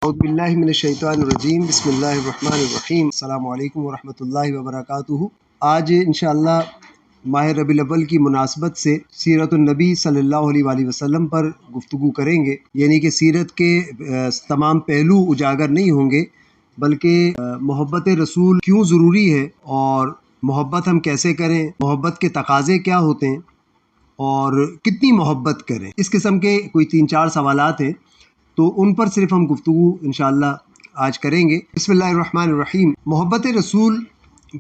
اعوذ باللہ من الشیطان الرجیم، بسم اللہ الرحمن الرحیم۔ السلام علیکم ورحمۃ اللہ وبرکاتہ۔ آج انشاءاللہ ماہ ربیع الاول کی مناسبت سے سیرت النبی صلی اللہ علیہ وآلہ وسلم پر گفتگو کریں گے، یعنی کہ سیرت کے تمام پہلو اجاگر نہیں ہوں گے، بلکہ محبت رسول کیوں ضروری ہے اور محبت ہم کیسے کریں، محبت کے تقاضے کیا ہوتے ہیں اور کتنی محبت کریں، اس قسم کے کوئی 3-4 سوالات ہیں، تو ان پر صرف ہم گفتگو انشاءاللہ آج کریں گے۔ بسم اللہ الرحمن الرحیم۔ محبت رسول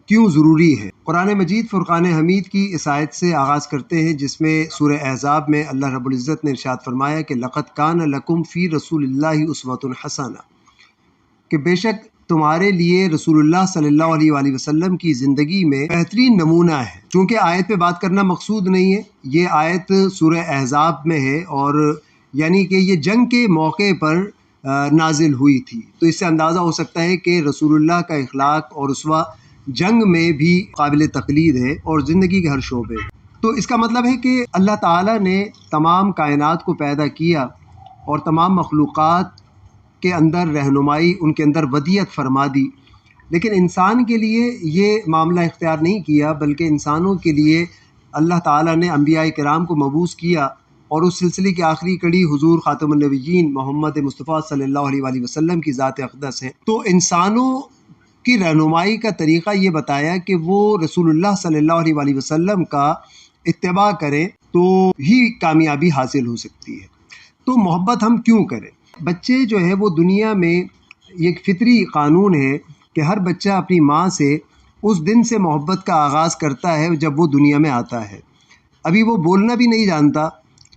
کیوں ضروری ہے؟ قرآن مجید فرقان حمید کی اس آیت سے آغاز کرتے ہیں، جس میں سورہ احزاب میں اللہ رب العزت نے ارشاد فرمایا کہ لَقَدْ كَانَ لَكُمْ فِي رَسُولِ اللَّهِ أُسْوَةٌ حَسَنَةٌ، کہ بے شک تمہارے لیے رسول اللہ صلی اللہ علیہ وآلہ وسلم کی زندگی میں بہترین نمونہ ہے۔ چونکہ آیت پہ بات کرنا مقصود نہیں ہے، یہ آیت سورہ احزاب میں ہے اور یعنی کہ یہ جنگ کے موقع پر نازل ہوئی تھی، تو اس سے اندازہ ہو سکتا ہے کہ رسول اللہ کا اخلاق اور اسوہ جنگ میں بھی قابل تقلید ہے اور زندگی کے ہر شعبے میں۔ تو اس کا مطلب ہے کہ اللہ تعالیٰ نے تمام کائنات کو پیدا کیا اور تمام مخلوقات کے اندر رہنمائی، ان کے اندر ودیت فرما دی، لیکن انسان کے لیے یہ معاملہ اختیار نہیں کیا، بلکہ انسانوں کے لیے اللہ تعالیٰ نے انبیاء کرام کو مبعوث کیا، اور اس سلسلے کی آخری کڑی حضور خاتم النبیین محمد مصطفیٰ صلی اللہ علیہ وآلہ وسلم کی ذات اقدس ہے۔ تو انسانوں کی رہنمائی کا طریقہ یہ بتایا کہ وہ رسول اللہ صلی اللہ علیہ وآلہ وسلم کا اتباع کریں تو ہی کامیابی حاصل ہو سکتی ہے۔ تو محبت ہم کیوں کریں؟ بچے جو ہے وہ دنیا میں ایک فطری قانون ہے کہ ہر بچہ اپنی ماں سے اس دن سے محبت کا آغاز کرتا ہے جب وہ دنیا میں آتا ہے۔ ابھی وہ بولنا بھی نہیں جانتا،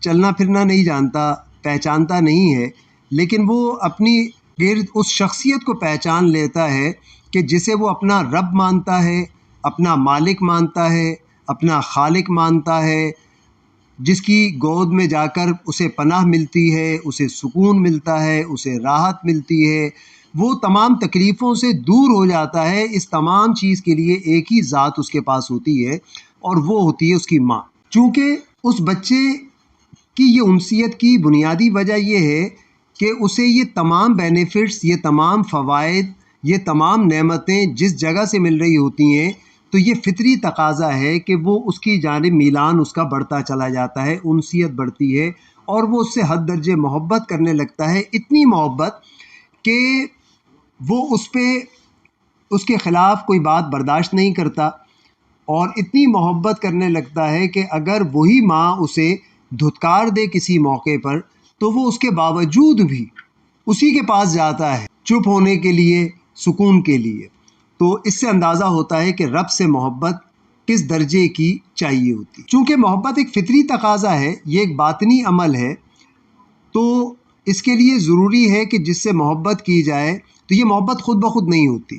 چلنا پھرنا نہیں جانتا، پہچانتا نہیں ہے، لیکن وہ اپنی گرد اس شخصیت کو پہچان لیتا ہے کہ جسے وہ اپنا رب مانتا ہے، اپنا مالک مانتا ہے، اپنا خالق مانتا ہے، جس کی گود میں جا کر اسے پناہ ملتی ہے، اسے سکون ملتا ہے، اسے راحت ملتی ہے، وہ تمام تکلیفوں سے دور ہو جاتا ہے۔ اس تمام چیز کے لیے ایک ہی ذات اس کے پاس ہوتی ہے اور وہ ہوتی ہے اس کی ماں۔ چونکہ اس بچے کی یہ انسیت کی بنیادی وجہ یہ ہے کہ اسے یہ تمام بینیفٹس، یہ تمام فوائد، یہ تمام نعمتیں جس جگہ سے مل رہی ہوتی ہیں، تو یہ فطری تقاضا ہے کہ وہ اس کی جانب میلان اس کا بڑھتا چلا جاتا ہے، انسیت بڑھتی ہے اور وہ اس سے حد درجے محبت کرنے لگتا ہے، اتنی محبت کہ وہ اس کے خلاف کوئی بات برداشت نہیں کرتا، اور اتنی محبت کرنے لگتا ہے کہ اگر وہی ماں اسے دھتکار دے کسی موقع پر تو وہ اس کے باوجود بھی اسی کے پاس جاتا ہے، چپ ہونے کے لیے، سکون کے لیے۔ تو اس سے اندازہ ہوتا ہے کہ رب سے محبت کس درجے کی چاہیے ہوتی۔ چونکہ محبت ایک فطری تقاضا ہے، یہ ایک باطنی عمل ہے، تو اس کے لیے ضروری ہے کہ جس سے محبت کی جائے تو یہ محبت خود بخود نہیں ہوتی۔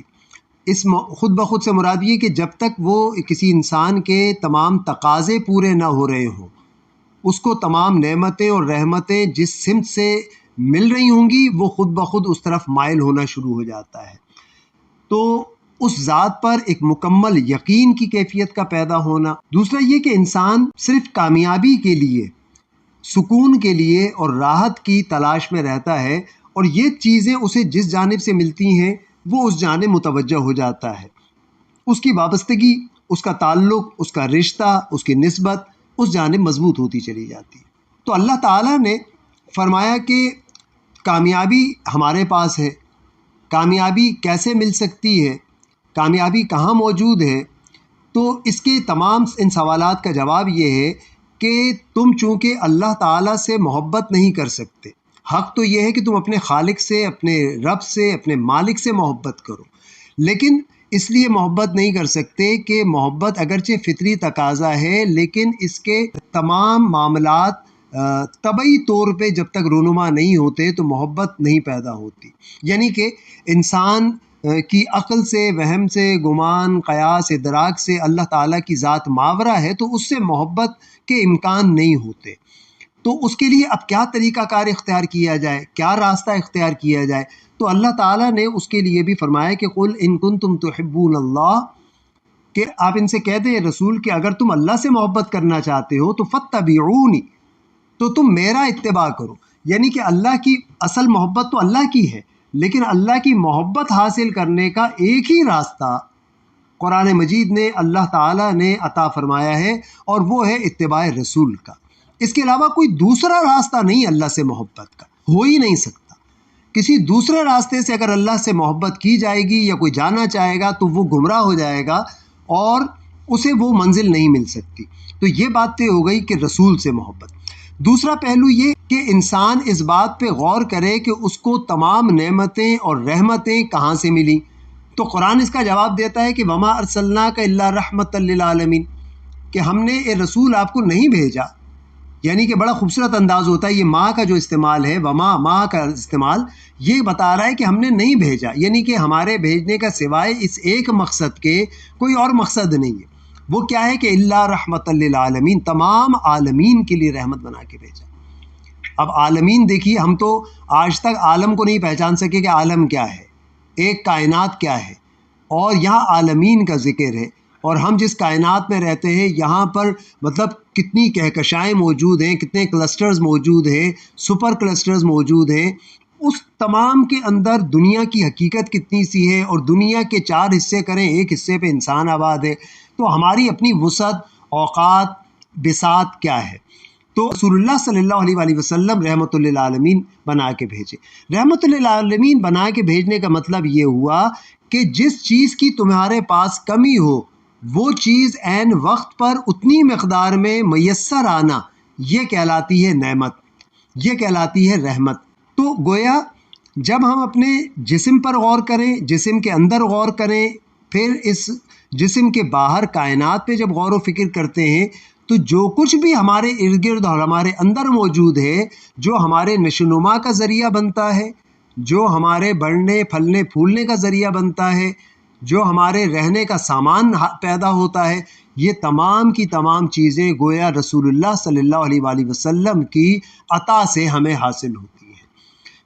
اس خود بخود سے مراد یہ کہ جب تک وہ کسی انسان کے تمام تقاضے پورے نہ ہو رہے ہوں، اس کو تمام نعمتیں اور رحمتیں جس سمت سے مل رہی ہوں گی وہ خود بخود اس طرف مائل ہونا شروع ہو جاتا ہے۔ تو اس ذات پر ایک مکمل یقین کی کیفیت کا پیدا ہونا۔ دوسرا یہ کہ انسان صرف کامیابی کے لیے، سکون کے لیے اور راحت کی تلاش میں رہتا ہے، اور یہ چیزیں اسے جس جانب سے ملتی ہیں وہ اس جانب متوجہ ہو جاتا ہے۔ اس کی وابستگی، اس کا تعلق، اس کا رشتہ، اس کی نسبت اس جانب مضبوط ہوتی چلی جاتی ہے۔ تو اللہ تعالیٰ نے فرمایا کہ کامیابی ہمارے پاس ہے۔ کامیابی کیسے مل سکتی ہے؟ کامیابی کہاں موجود ہے؟ تو اس کے تمام ان سوالات کا جواب یہ ہے کہ تم چونکہ اللہ تعالیٰ سے محبت نہیں کر سکتے، حق تو یہ ہے کہ تم اپنے خالق سے، اپنے رب سے، اپنے مالک سے محبت کرو، لیکن اس لیے محبت نہیں کر سکتے کہ محبت اگرچہ فطری تقاضا ہے، لیکن اس کے تمام معاملات طبعی طور پہ جب تک رونما نہیں ہوتے تو محبت نہیں پیدا ہوتی۔ یعنی کہ انسان کی عقل سے، وہم سے، گمان، قیاس، ادراک سے اللہ تعالیٰ کی ذات ماورا ہے، تو اس سے محبت کے امکان نہیں ہوتے۔ تو اس کے لیے اب کیا طریقہ کار اختیار کیا جائے، کیا راستہ اختیار کیا جائے؟ تو اللہ تعالیٰ نے اس کے لیے بھی فرمایا کہ قُلْ إِن كُنتُمْ تُحِبُّونَ اللَّهَ، کہ آپ ان سے کہہ دیں رسول کہ اگر تم اللہ سے محبت کرنا چاہتے ہو تو فَاتَّبِعُونِ، تو تم میرا اتباع کرو۔ یعنی کہ اللہ کی اصل محبت تو اللہ کی ہے، لیکن اللہ کی محبت حاصل کرنے کا ایک ہی راستہ قرآن مجید نے اللہ تعالیٰ نے عطا فرمایا ہے، اور وہ ہے اتباع رسول کا۔ اس کے علاوہ کوئی دوسرا راستہ نہیں اللہ سے محبت کا، ہو ہی نہیں سکتا۔ کسی دوسرے راستے سے اگر اللہ سے محبت کی جائے گی یا کوئی جانا چاہے گا تو وہ گمراہ ہو جائے گا اور اسے وہ منزل نہیں مل سکتی۔ تو یہ بات طے ہو گئی کہ رسول سے محبت۔ دوسرا پہلو یہ کہ انسان اس بات پہ غور کرے کہ اس کو تمام نعمتیں اور رحمتیں کہاں سے ملی۔ تو قرآن اس کا جواب دیتا ہے کہ وما ارسلناک الا رحمۃ للعالمین، کہ ہم نے اے رسول آپ کو نہیں بھیجا، یعنی کہ بڑا خوبصورت انداز ہوتا ہے یہ ماں کا جو استعمال ہے، وما ماں کا استعمال یہ بتا رہا ہے کہ ہم نے نہیں بھیجا، یعنی کہ ہمارے بھیجنے کا سوائے اس ایک مقصد کے کوئی اور مقصد نہیں ہے۔ وہ کیا ہے کہ الا رحمۃ للعالمین، تمام عالمین کے لیے رحمت بنا کے بھیجا۔ اب عالمین دیکھیے، ہم تو آج تک عالم کو نہیں پہچان سکے کہ عالم کیا ہے، ایک کائنات کیا ہے، اور یہاں عالمین کا ذکر ہے۔ اور ہم جس کائنات میں رہتے ہیں یہاں پر مطلب کتنی کہکشائیں موجود ہیں، کتنے کلسٹرز موجود ہیں، سپر کلسٹرز موجود ہیں، اس تمام کے اندر دنیا کی حقیقت کتنی سی ہے، اور دنیا کے 4 حصے کریں، ایک حصے پہ انسان آباد ہے، تو ہماری اپنی وسعت، اوقات، بساط کیا ہے۔ تو رسول اللہ صلی اللہ علیہ وآلہ وسلم رحمۃ للعالمین بنا کے بھیجے۔ رحمۃ للعالمین بنا کے بھیجنے کا مطلب یہ ہوا کہ جس چیز کی تمہارے پاس کمی ہو وہ چیز عین وقت پر اتنی مقدار میں میسر آنا، یہ کہلاتی ہے نعمت، یہ کہلاتی ہے رحمت۔ تو گویا جب ہم اپنے جسم پر غور کریں، جسم کے اندر غور کریں، پھر اس جسم کے باہر کائنات پہ جب غور و فکر کرتے ہیں، تو جو کچھ بھی ہمارے ارد گرد اور ہمارے اندر موجود ہے، جو ہمارے نشوونما کا ذریعہ بنتا ہے، جو ہمارے بڑھنے پھلنے پھولنے کا ذریعہ بنتا ہے، جو ہمارے رہنے کا سامان پیدا ہوتا ہے، یہ تمام کی تمام چیزیں گویا رسول اللہ صلی اللہ علیہ وآلہ وسلم کی عطا سے ہمیں حاصل ہوتی ہیں۔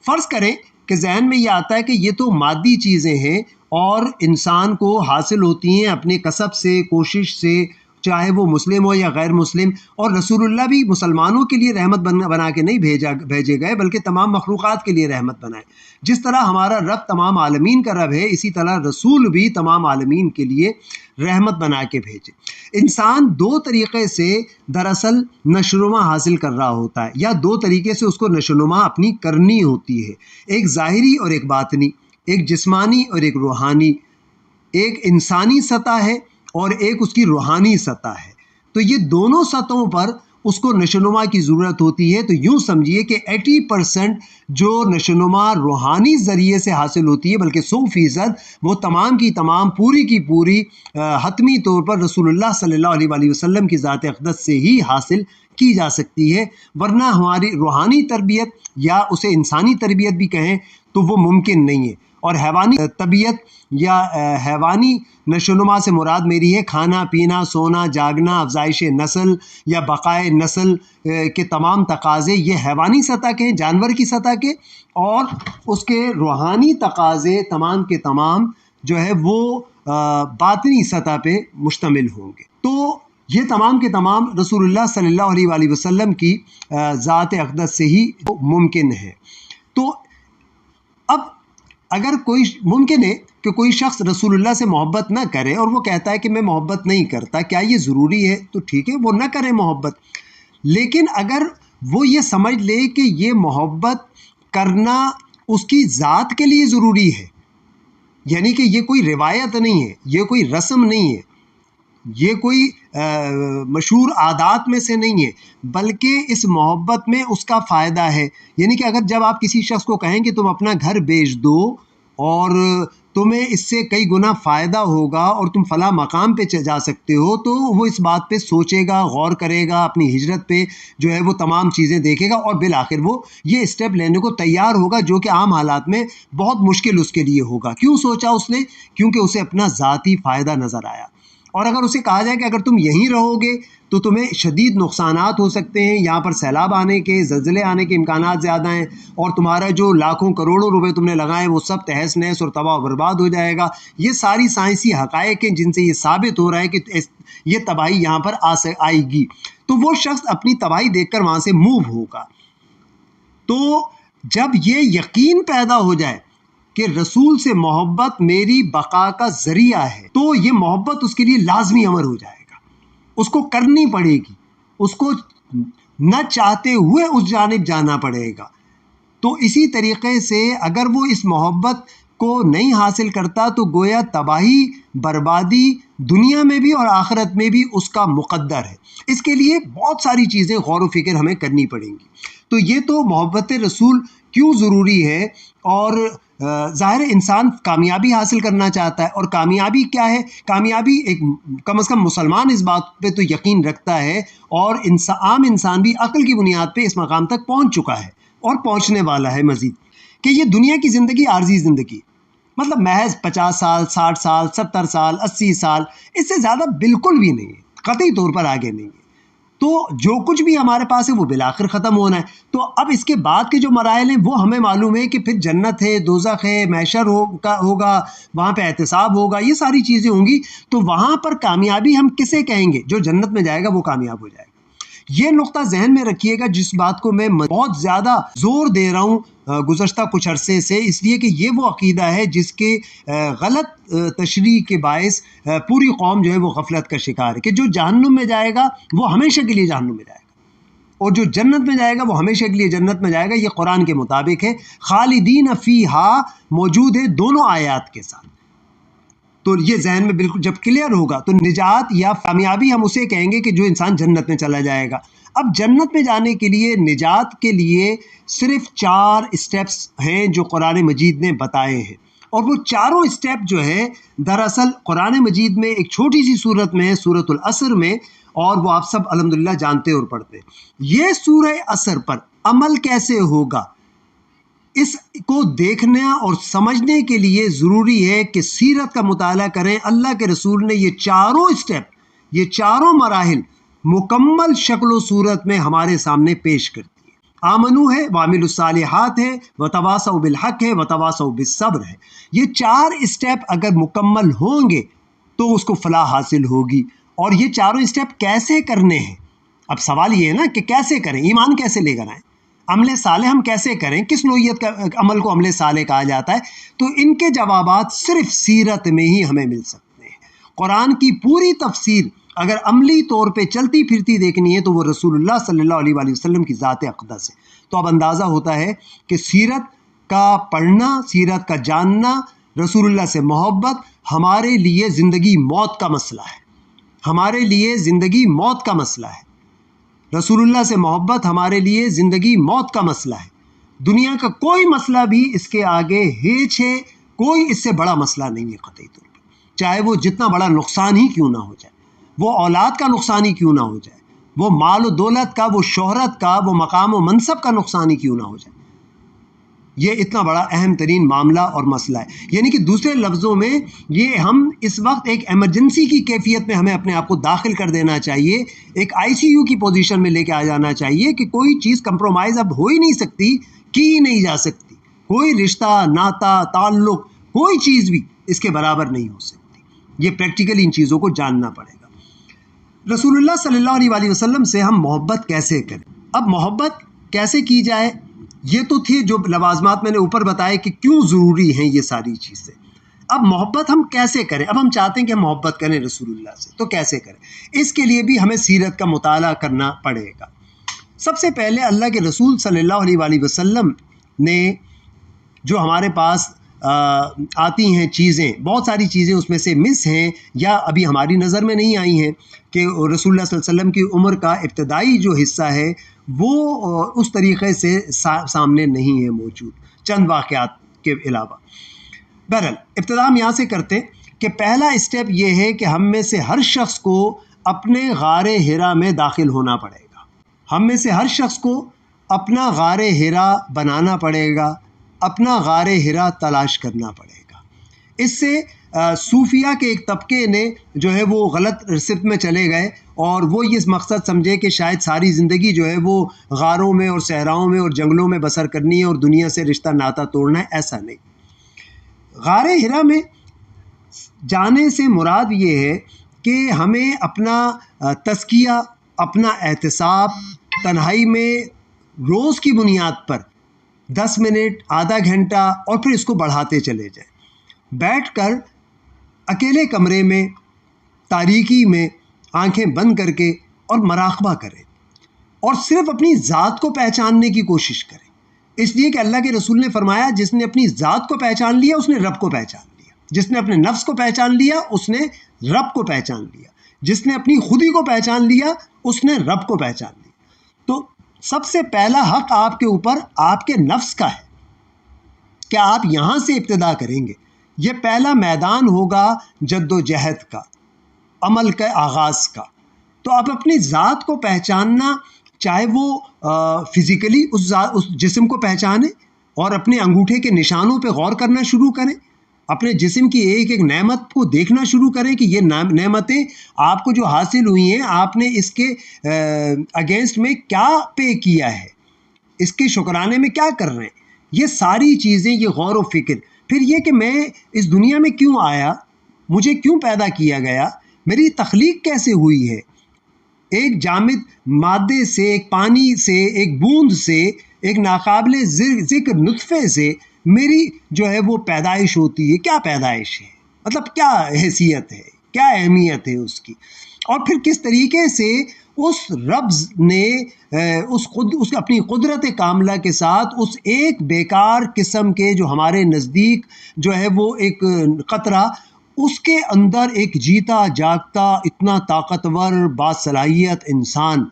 فرض کریں کہ ذہن میں یہ آتا ہے کہ یہ تو مادی چیزیں ہیں اور انسان کو حاصل ہوتی ہیں اپنے کسب سے، کوشش سے، چاہے وہ مسلم ہو یا غیر مسلم، اور رسول اللہ بھی مسلمانوں کے لیے رحمت بنا کے نہیں بھیجے گئے بلکہ تمام مخلوقات کے لیے رحمت بنائے۔ جس طرح ہمارا رب تمام عالمین کا رب ہے، اسی طرح رسول بھی تمام عالمین کے لیے رحمت بنا کے بھیجے۔ انسان 2 طریقے سے دراصل نشوونما حاصل کر رہا ہوتا ہے، یا 2 طریقے سے اس کو نشوونما اپنی کرنی ہوتی ہے، ایک ظاہری اور ایک باطنی، ایک جسمانی اور ایک روحانی، ایک انسانی سطح ہے اور ایک اس کی روحانی سطح ہے۔ تو یہ دونوں سطحوں پر اس کو نشوونما کی ضرورت ہوتی ہے۔ تو یوں سمجھیے کہ 80% جو نشوونما روحانی ذریعے سے حاصل ہوتی ہے، بلکہ 100% وہ تمام کی تمام پوری کی پوری حتمی طور پر رسول اللہ صلی اللہ علیہ وآلہ وسلم کی ذات اقدس سے ہی حاصل کی جا سکتی ہے، ورنہ ہماری روحانی تربیت یا اسے انسانی تربیت بھی کہیں تو وہ ممکن نہیں ہے۔ اور حیوانی طبیعت یا حیوانی نشوونما سے مراد میری ہے کھانا پینا، سونا، جاگنا، افزائش نسل یا بقائے نسل کے تمام تقاضے یہ حیوانی سطح کے ہیں، جانور کی سطح کے، اور اس کے روحانی تقاضے تمام کے تمام جو ہے وہ باطنی سطح پہ مشتمل ہوں گے۔ تو یہ تمام کے تمام رسول اللہ صلی اللہ علیہ وآلہ وسلم کی ذات اقدس سے ہی ممکن ہے۔ تو اب اگر کوئی ممکن ہے کہ کوئی شخص رسول اللہ سے محبت نہ کرے اور وہ کہتا ہے کہ میں محبت نہیں کرتا، کیا یہ ضروری ہے؟ تو ٹھیک ہے، وہ نہ کرے محبت، لیکن اگر وہ یہ سمجھ لے کہ یہ محبت کرنا اس کی ذات کے لیے ضروری ہے، یعنی کہ یہ کوئی روایت نہیں ہے، یہ کوئی رسم نہیں ہے، یہ کوئی مشہور عادات میں سے نہیں ہے، بلکہ اس محبت میں اس کا فائدہ ہے۔ یعنی کہ اگر جب آپ کسی شخص کو کہیں کہ تم اپنا گھر بیچ دو اور تمہیں اس سے کئی گنا فائدہ ہوگا اور تم فلاں مقام پہ جا سکتے ہو، تو وہ اس بات پہ سوچے گا، غور کرے گا، اپنی ہجرت پہ جو ہے وہ تمام چیزیں دیکھے گا، اور بالآخر وہ یہ اسٹیپ لینے کو تیار ہوگا، جو کہ عام حالات میں بہت مشکل اس کے لیے ہوگا۔ کیوں سوچا اس نے؟ کیونکہ اسے اپنا ذاتی فائدہ نظر آیا۔ اور اگر اسے کہا جائے کہ اگر تم یہیں رہو گے تو تمہیں شدید نقصانات ہو سکتے ہیں، یہاں پر سیلاب آنے کے، زلزلے آنے کے امکانات زیادہ ہیں، اور تمہارا جو لاکھوں کروڑوں روپے تم نے لگائے وہ سب تہس نہس اور تباہ و برباد ہو جائے گا۔ یہ ساری سائنسی حقائق ہیں جن سے یہ ثابت ہو رہا ہے کہ یہ تباہی یہاں پر آئے گی، تو وہ شخص اپنی تباہی دیکھ کر وہاں سے موو ہوگا۔ تو جب یہ یقین پیدا ہو جائے کہ رسول سے محبت میری بقا کا ذریعہ ہے، تو یہ محبت اس کے لیے لازمی امر ہو جائے گا، اس کو کرنی پڑے گی، اس کو نہ چاہتے ہوئے اس جانب جانا پڑے گا۔ تو اسی طریقے سے اگر وہ اس محبت کو نہیں حاصل کرتا تو گویا تباہی، بربادی دنیا میں بھی اور آخرت میں بھی اس کا مقدر ہے۔ اس کے لیے بہت ساری چیزیں غور و فکر ہمیں کرنی پڑیں گی۔ تو یہ تو محبت رسول کیوں ضروری ہے، اور ظاہر انسان کامیابی حاصل کرنا چاہتا ہے، اور کامیابی کیا ہے؟ کامیابی ایک کم از کم مسلمان اس بات پہ تو یقین رکھتا ہے، اور عام انسان بھی عقل کی بنیاد پہ اس مقام تک پہنچ چکا ہے اور پہنچنے والا ہے مزید، کہ یہ دنیا کی زندگی عارضی زندگی، مطلب محض 50 سال، 60 سال، 70 سال، 80 سال، اس سے زیادہ بالکل بھی نہیں ہے، قطعی طور پر آگے نہیں ہے۔ تو جو کچھ بھی ہمارے پاس ہے وہ بالآخر ختم ہونا ہے۔ تو اب اس کے بعد کے جو مراحل ہیں وہ ہمیں معلوم ہے کہ پھر جنت ہے، دوزخ ہے، محشر ہوگا، وہاں پہ احتساب ہوگا، یہ ساری چیزیں ہوں گی۔ تو وہاں پر کامیابی ہم کسے کہیں گے؟ جو جنت میں جائے گا وہ کامیاب ہو جائے گا۔ یہ نقطہ ذہن میں رکھیے گا، جس بات کو میں بہت زیادہ زور دے رہا ہوں گزشتہ کچھ عرصے سے، اس لیے کہ یہ وہ عقیدہ ہے جس کے غلط تشریح کے باعث پوری قوم جو ہے وہ غفلت کا شکار ہے، کہ جو جہنم میں جائے گا وہ ہمیشہ کے لیے جہنم میں جائے گا، اور جو جنت میں جائے گا وہ ہمیشہ کے لیے جنت میں جائے گا۔ یہ قرآن کے مطابق ہے، خالدین فیہا موجود ہے دونوں آیات کے ساتھ۔ تو یہ ذہن میں بالکل جب کلیئر ہوگا تو نجات یا کامیابی ہم اسے کہیں گے کہ جو انسان جنت میں چلا جائے گا۔ اب جنت میں جانے کے لیے، نجات کے لیے صرف 4 اسٹیپس ہیں جو قرآن مجید نے بتائے ہیں، اور وہ چاروں اسٹیپ جو ہے دراصل قرآن مجید میں ایک چھوٹی سی صورت میں ہے، سورۃ العصر میں، اور وہ آپ سب الحمدللہ جانتے اور پڑھتے ہیں۔ یہ سورہ عصر پر عمل کیسے ہوگا، اس کو دیکھنا اور سمجھنے کے لیے ضروری ہے کہ سیرت کا مطالعہ کریں۔ اللہ کے رسول نے یہ چاروں اسٹیپ، یہ چاروں مراحل مکمل شکل و صورت میں ہمارے سامنے پیش کرتی ہے۔ آمنو ہے، وعملوا الصالحات ہے، وتواصوا بالحق ہے، وتواصوا بالصبر ہے۔ یہ 4 اسٹیپ اگر مکمل ہوں گے تو اس کو فلاح حاصل ہوگی۔ اور یہ چاروں اسٹیپ کیسے کرنے ہیں؟ اب سوال یہ ہے نا کہ کیسے کریں، ایمان کیسے لے کر آئیں، عمل صالح ہم کیسے کریں، کس نوعیت کا عمل کو عمل صالح کہا جاتا ہے؟ تو ان کے جوابات صرف سیرت میں ہی ہمیں مل سکتے ہیں۔ قرآن کی پوری تفسیر اگر عملی طور پہ چلتی پھرتی دیکھنی ہے تو وہ رسول اللہ صلی اللہ علیہ وآلہ وسلم کی ذات اقدس ہے۔ تو اب اندازہ ہوتا ہے کہ سیرت کا پڑھنا، سیرت کا جاننا، رسول اللہ سے محبت ہمارے لیے زندگی موت کا مسئلہ ہے، ہمارے لیے زندگی موت کا مسئلہ ہے۔ رسول اللہ سے محبت ہمارے لیے زندگی موت کا مسئلہ ہے۔ دنیا کا کوئی مسئلہ بھی اس کے آگے ہیچ ہے، کوئی اس سے بڑا مسئلہ نہیں ہے قطعی طور پر، چاہے وہ جتنا بڑا نقصان ہی کیوں نہ ہو جائے، وہ اولاد کا نقصان ہی کیوں نہ ہو جائے، وہ مال و دولت کا، وہ شہرت کا، وہ مقام و منصب کا نقصان ہی کیوں نہ ہو جائے۔ یہ اتنا بڑا اہم ترین معاملہ اور مسئلہ ہے۔ یعنی کہ دوسرے لفظوں میں یہ ہم اس وقت ایک ایمرجنسی کی کیفیت میں ہمیں اپنے آپ کو داخل کر دینا چاہیے، ایک ICU کی پوزیشن میں لے کے آ جانا چاہیے کہ کوئی چیز کمپرومائز اب ہو ہی نہیں سکتی، کی ہی نہیں جا سکتی، کوئی رشتہ، ناتا، تعلق، کوئی چیز بھی اس کے برابر نہیں ہو سکتی۔ یہ پریکٹیکلی ان چیزوں کو جاننا پڑے گا۔ رسول اللہ صلی اللہ علیہ وآلہ وسلم سے ہم محبت کیسے کریں؟ اب محبت کیسے کی جائے؟ یہ تو تھی جو لوازمات میں نے اوپر بتائے کہ کیوں ضروری ہیں یہ ساری چیزیں۔ اب محبت ہم کیسے کریں؟ اب ہم چاہتے ہیں کہ ہم محبت کریں رسول اللہ سے، تو کیسے کریں؟ اس کے لیے بھی ہمیں سیرت کا مطالعہ کرنا پڑے گا۔ سب سے پہلے اللہ کے رسول صلی اللہ علیہ وآلہ وسلم نے جو ہمارے پاس آتی ہیں چیزیں، بہت ساری چیزیں اس میں سے مس ہیں یا ابھی ہماری نظر میں نہیں آئی ہیں، کہ رسول اللہ صلی اللہ علیہ وسلم کی عمر کا ابتدائی جو حصہ ہے وہ اس طریقے سے سامنے نہیں ہے موجود، چند واقعات کے علاوہ۔ بہرحال ابتدا ہم یہاں سے کرتے کہ پہلا اسٹیپ یہ ہے کہ ہم میں سے ہر شخص کو اپنے غار حرا میں داخل ہونا پڑے گا۔ ہم میں سے ہر شخص کو اپنا غار حرا بنانا پڑے گا، اپنا غار حرا تلاش کرنا پڑے گا۔ اس سے صوفیہ کے ایک طبقے نے جو ہے وہ غلط رسط میں چلے گئے، اور وہ یہ مقصد سمجھے کہ شاید ساری زندگی جو ہے وہ غاروں میں اور صحراؤں میں اور جنگلوں میں بسر کرنی ہے اور دنیا سے رشتہ ناتا توڑنا ہے۔ ایسا نہیں۔ غار حرا میں جانے سے مراد یہ ہے کہ ہمیں اپنا تزکیہ، اپنا احتساب تنہائی میں روز کی بنیاد پر 10 منٹ، آدھا گھنٹہ، اور پھر اس کو بڑھاتے چلے جائیں. بیٹھ کر اکیلے کمرے میں تاریکی میں آنکھیں بند کر کے اور مراقبہ کریں اور صرف اپنی ذات کو پہچاننے کی کوشش کریں. اس لیے کہ اللہ کے رسول نے فرمایا جس نے اپنی ذات کو پہچان لیا اس نے رب کو پہچان لیا، جس نے اپنے نفس کو پہچان لیا اس نے رب کو پہچان لیا، جس نے اپنی خودی کو پہچان لیا اس نے رب کو پہچان لیا. تو سب سے پہلا حق آپ کے اوپر آپ کے نفس کا ہے کہ آپ یہاں سے ابتدا کریں گے. یہ پہلا میدان ہوگا جد و جہد کا، عمل کے آغاز کا. تو آپ اپنی ذات کو پہچاننا، چاہے وہ فزیکلی اس جسم کو پہچانیں اور اپنے انگوٹھے کے نشانوں پہ غور کرنا شروع کریں، اپنے جسم کی ایک ایک نعمت کو دیکھنا شروع کریں کہ یہ نعمتیں آپ کو جو حاصل ہوئی ہیں آپ نے اس کے اگینسٹ میں کیا پے کیا ہے، اس کے شکرانے میں کیا کر رہے ہیں. یہ ساری چیزیں، یہ غور و فکر. پھر یہ کہ میں اس دنیا میں کیوں آیا، مجھے کیوں پیدا کیا گیا، میری تخلیق کیسے ہوئی ہے. ایک جامد مادے سے، ایک پانی سے، ایک بوند سے، ایک ناقابل ذکر نطفے سے میری جو ہے وہ پیدائش ہوتی ہے. کیا پیدائش ہے، مطلب کیا حیثیت ہے، کیا اہمیت ہے اس کی. اور پھر کس طریقے سے اس رب نے اس اپنی قدرت کاملہ کے ساتھ اس ایک بیکار قسم کے جو ہمارے نزدیک جو ہے وہ ایک قطرہ، اس کے اندر ایک جیتا جاگتا اتنا طاقتور باصلاحیت انسان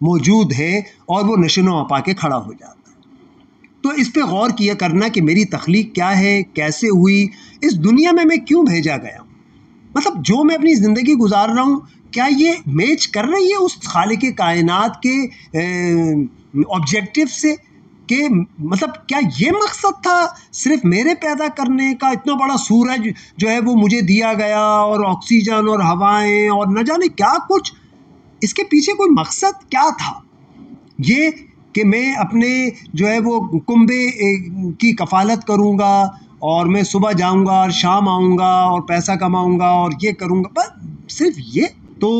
موجود ہے اور وہ نشو و پا کے کھڑا ہو جاتا ہے. تو اس پہ غور کیا کرنا کہ میری تخلیق کیا ہے، کیسے ہوئی، اس دنیا میں میں کیوں بھیجا گیا ہوں. مطلب جو میں اپنی زندگی گزار رہا ہوں کیا یہ میچ کر رہی ہے اس خالق کائنات کے آبجیکٹیو سے، کہ مطلب کیا یہ مقصد تھا صرف میرے پیدا کرنے کا. اتنا بڑا سورج جو ہے وہ مجھے دیا گیا اور آکسیجن اور ہوائیں اور نہ جانے کیا کچھ، اس کے پیچھے کوئی مقصد کیا تھا. یہ کہ میں اپنے جو ہے وہ کنبے کی کفالت کروں گا اور میں صبح جاؤں گا اور شام آؤں گا اور پیسہ کماؤں گا اور یہ کروں گا، بس صرف یہ. تو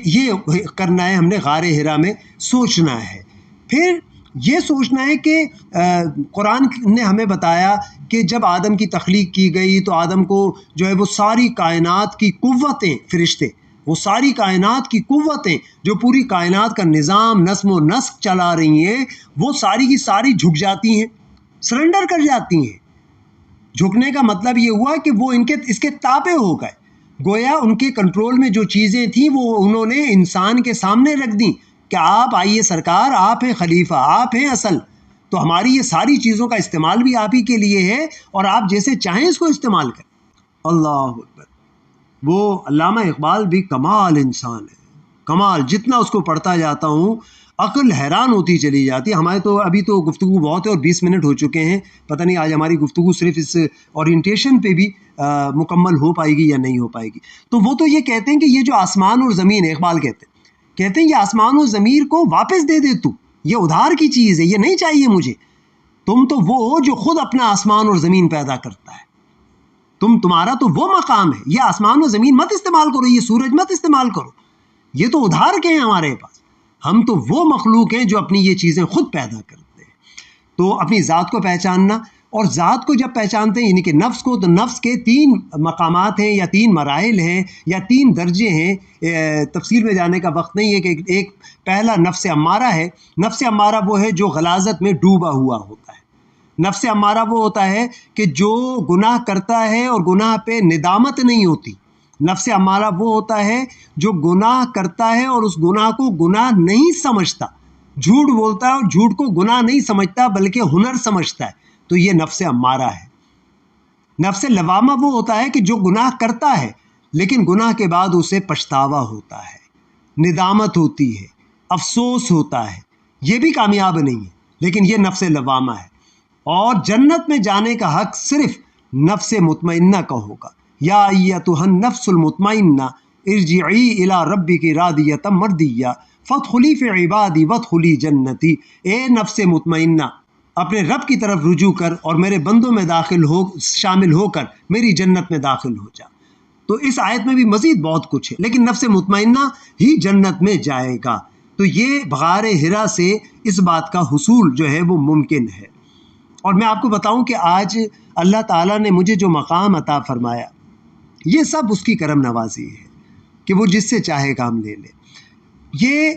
یہ کرنا ہے ہم نے غار ہرا میں سوچنا ہے. پھر یہ سوچنا ہے کہ قرآن نے ہمیں بتایا کہ جب آدم کی تخلیق کی گئی تو آدم کو جو ہے وہ ساری کائنات کی قوتیں، فرشتے، وہ ساری کائنات کی قوتیں جو پوری کائنات کا نظام نظم و نسق چلا رہی ہیں، وہ ساری کی ساری جھک جاتی ہیں، سرنڈر کر جاتی ہیں. جھکنے کا مطلب یہ ہوا کہ وہ اس کے تابع ہو گئے. گویا ان کے کنٹرول میں جو چیزیں تھیں وہ انہوں نے انسان کے سامنے رکھ دیں کہ آپ آئیے سرکار، آپ ہیں خلیفہ، آپ ہیں اصل، تو ہماری یہ ساری چیزوں کا استعمال بھی آپ ہی کے لیے ہے اور آپ جیسے چاہیں اس کو استعمال کریں. اللہ اکبر. وہ علامہ اقبال بھی کمال انسان ہے، کمال. جتنا اس کو پڑھتا جاتا ہوں عقل حیران ہوتی چلی جاتی ہے. ہمارے تو ابھی تو گفتگو بہت ہے اور 20 منٹ ہو چکے ہیں، پتہ نہیں آج ہماری گفتگو صرف اس اورینٹیشن پہ بھی مکمل ہو پائے گی یا نہیں ہو پائے گی. تو وہ تو یہ کہتے ہیں کہ یہ جو آسمان اور زمین ہے، اقبال کہتے ہیں یہ آسمان و زمین کو واپس دے دے تو، یہ ادھار کی چیز ہے، یہ نہیں چاہیے مجھے. تم تو وہ ہو جو خود اپنا آسمان اور زمین پیدا کرتا ہے، تمہارا تو وہ مقام ہے. یہ آسمان و زمین مت استعمال کرو، یہ سورج مت استعمال کرو، یہ تو ادھار کے ہیں ہمارے پاس. ہم تو وہ مخلوق ہیں جو اپنی یہ چیزیں خود پیدا کرتے ہیں. تو اپنی ذات کو پہچاننا، اور ذات کو جب پہچانتے ہیں یعنی کہ نفس کو، تو نفس کے 3 مقامات ہیں یا 3 مراحل ہیں یا 3 درجے ہیں. تفصیل میں جانے کا وقت نہیں ہے کہ ایک پہلا نفس امارہ ہے. نفس امارہ وہ ہے جو غلاظت میں ڈوبا ہوا ہوتا ہے. نفس امارہ وہ ہوتا ہے کہ جو گناہ کرتا ہے اور گناہ پہ ندامت نہیں ہوتی. نفس امارہ وہ ہوتا ہے جو گناہ کرتا ہے اور اس گناہ کو گناہ نہیں سمجھتا، جھوٹ بولتا ہے اور جھوٹ کو گناہ نہیں سمجھتا بلکہ ہنر سمجھتا ہے. تو یہ نفس امارہ ہے. نفس لوامہ وہ ہوتا ہے کہ جو گناہ کرتا ہے لیکن گناہ کے بعد اسے پچھتاوا ہوتا ہے، ندامت ہوتی ہے، افسوس ہوتا ہے. یہ بھی کامیاب نہیں ہے، لیکن یہ نفس لوامہ ہے. اور جنت میں جانے کا حق صرف نفس مطمئنہ کا ہوگا. یا ایتھا النفس المطمئنہ ارجعی الی ربک راضیۃ مرضیہ فادخلی فی عبادی وادخلی جنتی. اے نفس مطمئنہ، اپنے رب کی طرف رجوع کر اور میرے بندوں میں شامل ہو کر میری جنت میں داخل ہو جا. تو اس آیت میں بھی مزید بہت کچھ ہے، لیکن نفس مطمئنہ ہی جنت میں جائے گا. تو یہ غار حرا سے اس بات کا حصول جو ہے وہ ممکن ہے۔ اور میں آپ کو بتاؤں کہ آج اللہ تعالیٰ نے مجھے جو مقام عطا فرمایا یہ سب اس کی کرم نوازی ہے کہ وہ جس سے چاہے کام لے لے۔ یہ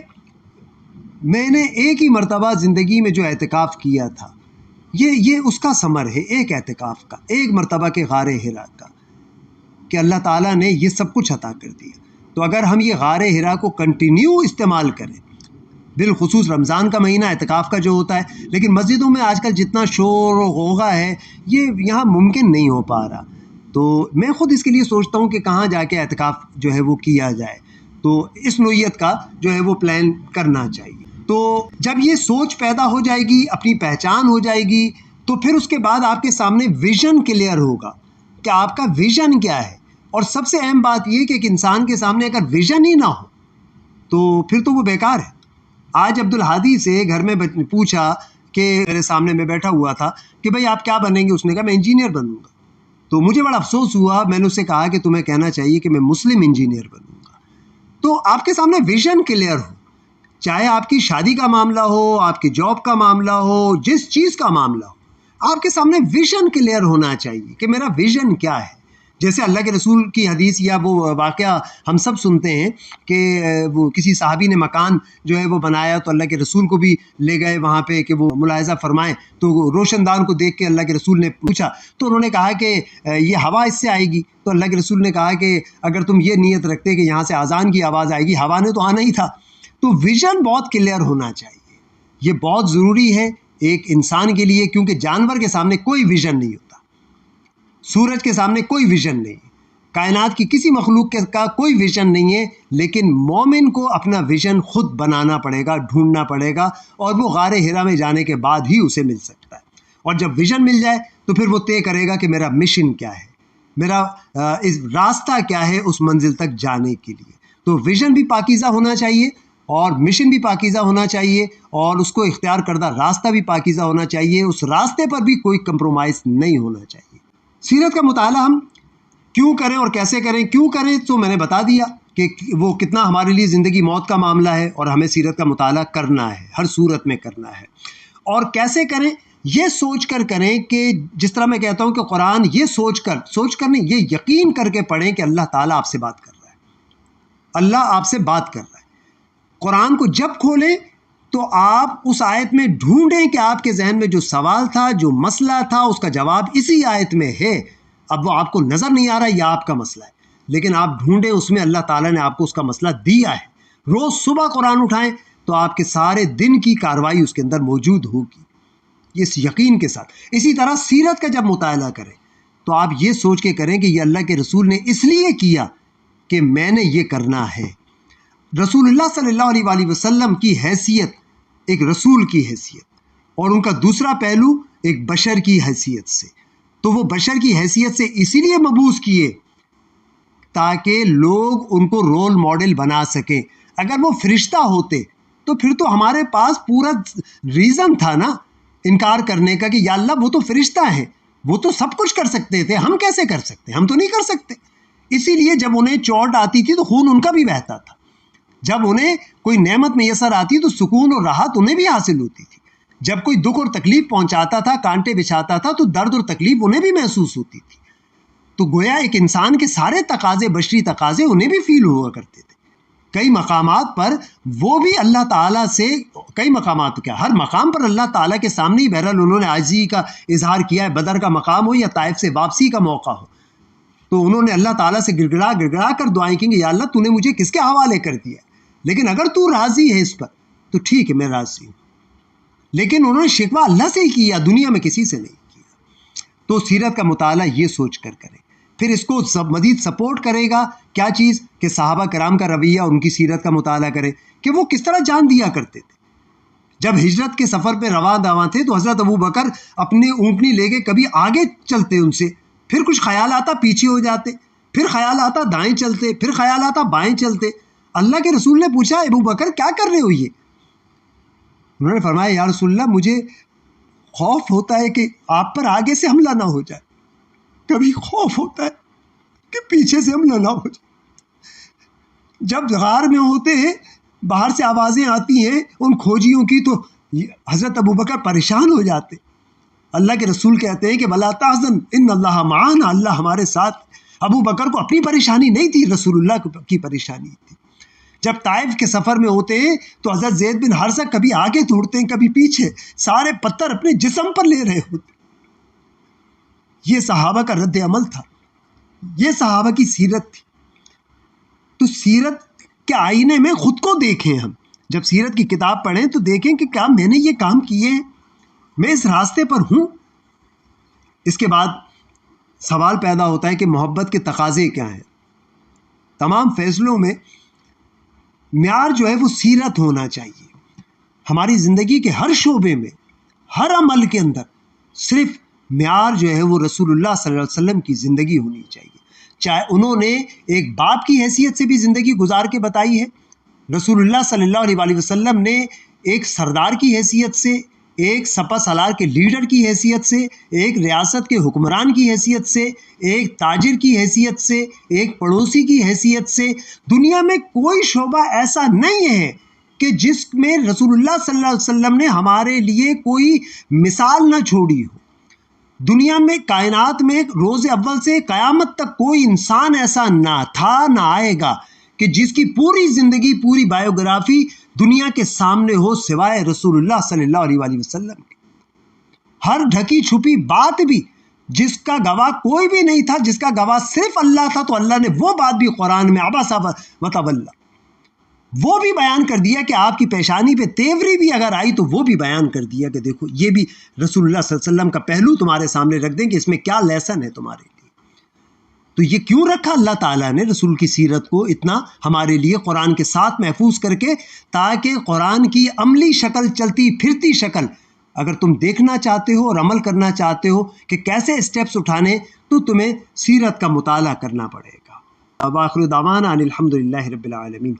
میں نے ایک ہی مرتبہ زندگی میں جو اعتکاف کیا تھا یہ اس کا ثمر ہے، ایک اعتکاف کا، ایک مرتبہ کے غار حرا کا، کہ اللہ تعالیٰ نے یہ سب کچھ عطا کر دیا۔ تو اگر ہم یہ غار حرا کو کنٹینیو استعمال کریں، بالخصوص رمضان کا مہینہ اعتکاف کا جو ہوتا ہے، لیکن مسجدوں میں آج کل جتنا شور و غوغا ہے یہ یہاں ممکن نہیں ہو پا رہا، تو میں خود اس کے لیے سوچتا ہوں کہ کہاں جا کے اعتکاف جو ہے وہ کیا جائے، تو اس نوعیت کا جو ہے وہ پلان کرنا چاہیے۔ تو جب یہ سوچ پیدا ہو جائے گی، اپنی پہچان ہو جائے گی، تو پھر اس کے بعد آپ کے سامنے ویژن کلیئر ہوگا کہ آپ کا ویژن کیا ہے۔ اور سب سے اہم بات یہ کہ ایک انسان کے سامنے اگر ویژن ہی نہ ہو تو پھر تو وہ بیکار ہے۔ آج عبدالہادی سے گھر میں پوچھا کہ میرے سامنے میں بیٹھا ہوا تھا کہ بھائی آپ کیا بنیں گے؟ اس نے کہا میں انجینئر بنوں گا۔ تو مجھے بڑا افسوس ہوا، میں نے اس سے کہا کہ تمہیں کہنا چاہیے کہ میں مسلم انجینئر بنوں گا۔ تو آپ کے سامنے ویژن کلیئر ہو، چاہے آپ کی شادی کا معاملہ ہو، آپ کی جاب کا معاملہ ہو، جس چیز کا معاملہ ہو، آپ کے سامنے ویژن کلیئر ہونا چاہیے کہ میرا ویژن کیا ہے۔ جیسے اللہ کے رسول کی حدیث یا وہ واقعہ ہم سب سنتے ہیں کہ وہ کسی صحابی نے مکان جو ہے وہ بنایا تو اللہ کے رسول کو بھی لے گئے وہاں پہ کہ وہ ملاحظہ فرمائیں، تو روشن دان کو دیکھ کے اللہ کے رسول نے پوچھا تو انہوں نے کہا کہ یہ ہوا اس سے آئے گی، تو اللہ کے رسول نے کہا کہ اگر تم یہ نیت رکھتے کہ یہاں سے اذان کی آواز آئے گی، ہوا نے تو آنا ہی تھا۔ تو ویژن بہت کلیئر ہونا چاہیے، یہ بہت ضروری ہے ایک انسان کے لیے، کیونکہ جانور کے سامنے کوئی ویژن نہیں ہوتا، سورج کے سامنے کوئی ویژن نہیں، کائنات کی کسی مخلوق کا کوئی ویژن نہیں ہے، لیکن مومن کو اپنا ویژن خود بنانا پڑے گا، ڈھونڈنا پڑے گا، اور وہ غار حرا میں جانے کے بعد ہی اسے مل سکتا ہے۔ اور جب ویژن مل جائے تو پھر وہ طے کرے گا کہ میرا مشن کیا ہے، میرا راستہ کیا ہے اس منزل تک جانے کے لیے۔ تو ویژن بھی پاکیزہ ہونا چاہیے اور مشن بھی پاکیزہ ہونا چاہیے، اور اس کو اختیار کردہ راستہ بھی پاکیزہ ہونا چاہیے، اس راستے پر بھی کوئی کمپرومائز نہیں ہونا چاہیے۔ سیرت کا مطالعہ ہم کیوں کریں اور کیسے کریں؟ کیوں کریں تو میں نے بتا دیا کہ وہ کتنا ہمارے لیے زندگی موت کا معاملہ ہے، اور ہمیں سیرت کا مطالعہ کرنا ہے، ہر صورت میں کرنا ہے۔ اور کیسے کریں؟ یہ سوچ کر کریں کہ جس طرح میں کہتا ہوں کہ قرآن یہ سوچ کر نہیں، یہ یقین کر کے پڑھیں کہ اللہ تعالیٰ آپ سے بات کر رہا ہے، اللہ آپ سے بات کر رہا ہے۔ قرآن کو جب کھولیں تو آپ اس آیت میں ڈھونڈیں کہ آپ کے ذہن میں جو سوال تھا، جو مسئلہ تھا، اس کا جواب اسی آیت میں ہے۔ اب وہ آپ کو نظر نہیں آ رہا، یہ آپ کا مسئلہ ہے، لیکن آپ ڈھونڈیں، اس میں اللہ تعالیٰ نے آپ کو اس کا مسئلہ دیا ہے۔ روز صبح قرآن اٹھائیں تو آپ کے سارے دن کی کارروائی اس کے اندر موجود ہوگی، اس یقین کے ساتھ۔ اسی طرح سیرت کا جب مطالعہ کریں تو آپ یہ سوچ کے کریں کہ یہ اللہ کے رسول نے اس لیے کیا کہ میں نے یہ کرنا ہے۔ رسول اللہ صلی اللہ علیہ وآلہ وسلم کی حیثیت ایک رسول کی حیثیت، اور ان کا دوسرا پہلو ایک بشر کی حیثیت سے، تو وہ بشر کی حیثیت سے اسی لیے مبعوث کیے تاکہ لوگ ان کو رول ماڈل بنا سکیں۔ اگر وہ فرشتہ ہوتے تو پھر تو ہمارے پاس پورا ریزن تھا نا انکار کرنے کا کہ یا اللہ وہ تو فرشتہ ہیں، وہ تو سب کچھ کر سکتے تھے، ہم کیسے کر سکتے؟ ہم تو نہیں کر سکتے۔ اسی لیے جب انہیں چوٹ آتی تھی تو خون ان کا بھی بہتا تھا، جب انہیں کوئی نعمت میسر آتی تو سکون اور راحت انہیں بھی حاصل ہوتی تھی، جب کوئی دکھ اور تکلیف پہنچاتا تھا، کانٹے بچھاتا تھا، تو درد اور تکلیف انہیں بھی محسوس ہوتی تھی۔ تو گویا ایک انسان کے سارے تقاضے، بشری تقاضے انہیں بھی فیل ہوا کرتے تھے۔ کئی مقامات پر وہ بھی اللہ تعالیٰ سے، کئی مقامات کیا ہر مقام پر اللہ تعالیٰ کے سامنے ہی بہرحال انہوں نے عاجزی کا اظہار کیا ہے، بدر کا مقام ہو یا طائف سے واپسی کا موقع ہو، تو انہوں نے اللہ تعالیٰ سے گڑ گڑا کر دعائیں کی کہ یا اللہ تو نے مجھے کس کے حوالے کر دیا، لیکن اگر تو راضی ہے اس پر تو ٹھیک ہے، میں راضی ہوں۔ لیکن انہوں نے شکوہ اللہ سے ہی کیا، دنیا میں کسی سے نہیں کیا۔ تو سیرت کا مطالعہ یہ سوچ کر کریں، پھر اس کو مزید سپورٹ کرے گا کیا چیز کہ صحابہ کرام کا رویہ، ان کی سیرت کا مطالعہ کریں کہ وہ کس طرح جان دیا کرتے تھے۔ جب ہجرت کے سفر پہ رواں داواں تھے تو حضرت ابو بکر اپنی اونٹنی لے کے کبھی آگے چلتے ان سے، پھر کچھ خیال آتا پیچھے ہو جاتے، پھر خیال آتا دائیں چلتے، پھر خیال آتا بائیں چلتے۔ اللہ کے رسول نے پوچھا ابو بکر کیا کر رہے ہو یہ؟ انہوں نے فرمایا یا رسول اللہ مجھے خوف ہوتا ہے کہ آپ پر آگے سے حملہ نہ ہو جائے، کبھی خوف ہوتا ہے کہ پیچھے سے حملہ نہ ہو جائے۔ جب غار میں ہوتے ہیں باہر سے آوازیں آتی ہیں ان کھوجیوں کی تو حضرت ابوبکر پریشان ہو جاتے. اللہ کے رسول کہتے ہیں کہ ولا تحزن ان اللہ معانا، اللہ ہمارے ساتھ. ابو بکر کو اپنی پریشانی نہیں تھی، رسول اللہ کی پریشانی تھی. جب طائف کے سفر میں ہوتے ہیں تو حضرت زید بن حارثہ کبھی آگے توڑتے ہیں کبھی پیچھے، سارے پتھر اپنے جسم پر لے رہے ہوتے. یہ صحابہ کا رد عمل تھا، یہ صحابہ کی سیرت تھی. تو سیرت کے آئینے میں خود کو دیکھیں. ہم جب سیرت کی کتاب پڑھیں تو دیکھیں کہ کیا میں نے یہ کام کیے ہیں، میں اس راستے پر ہوں. اس کے بعد سوال پیدا ہوتا ہے کہ محبت کے تقاضے کیا ہیں. تمام فیصلوں میں معیار جو ہے وہ سیرت ہونا چاہیے. ہماری زندگی کے ہر شعبے میں، ہر عمل کے اندر صرف معیار جو ہے وہ رسول اللہ صلی اللہ علیہ وسلم کی زندگی ہونی چاہیے. چاہے انہوں نے ایک باپ کی حیثیت سے بھی زندگی گزار کے بتائی ہے، رسول اللہ صلی اللہ علیہ وسلم نے ایک سردار کی حیثیت سے، ایک سپہ سالار کے لیڈر کی حیثیت سے، ایک ریاست کے حکمران کی حیثیت سے، ایک تاجر کی حیثیت سے، ایک پڑوسی کی حیثیت سے، دنیا میں کوئی شعبہ ایسا نہیں ہے کہ جس میں رسول اللہ صلی اللہ علیہ وسلم نے ہمارے لیے کوئی مثال نہ چھوڑی ہو. دنیا میں، کائنات میں روز اول سے قیامت تک کوئی انسان ایسا نہ تھا نہ آئے گا کہ جس کی پوری زندگی، پوری بایوگرافی دنیا کے سامنے ہو سوائے رسول اللہ صلی اللہ علیہ وسلم کے. ہر ڈھکی چھپی بات بھی جس کا گواہ کوئی بھی نہیں تھا، جس کا گواہ صرف اللہ تھا، تو اللہ نے وہ بات بھی قرآن میں عبس وتولی وہ بھی بیان کر دیا کہ آپ کی پیشانی پہ تیوری بھی اگر آئی تو وہ بھی بیان کر دیا کہ دیکھو یہ بھی رسول اللہ صلی اللہ علیہ وسلم کا پہلو تمہارے سامنے رکھ دیں کہ اس میں کیا لیسن ہے تمہارے لیے. تو یہ کیوں رکھا اللہ تعالیٰ نے رسول کی سیرت کو اتنا ہمارے لیے قرآن کے ساتھ محفوظ کر کے، تاکہ قرآن کی عملی شکل، چلتی پھرتی شکل اگر تم دیکھنا چاہتے ہو اور عمل کرنا چاہتے ہو کہ کیسے اسٹیپس اٹھانے، تو تمہیں سیرت کا مطالعہ کرنا پڑے گا. وآخر دعوانا ان الحمد للہ رب العالمین.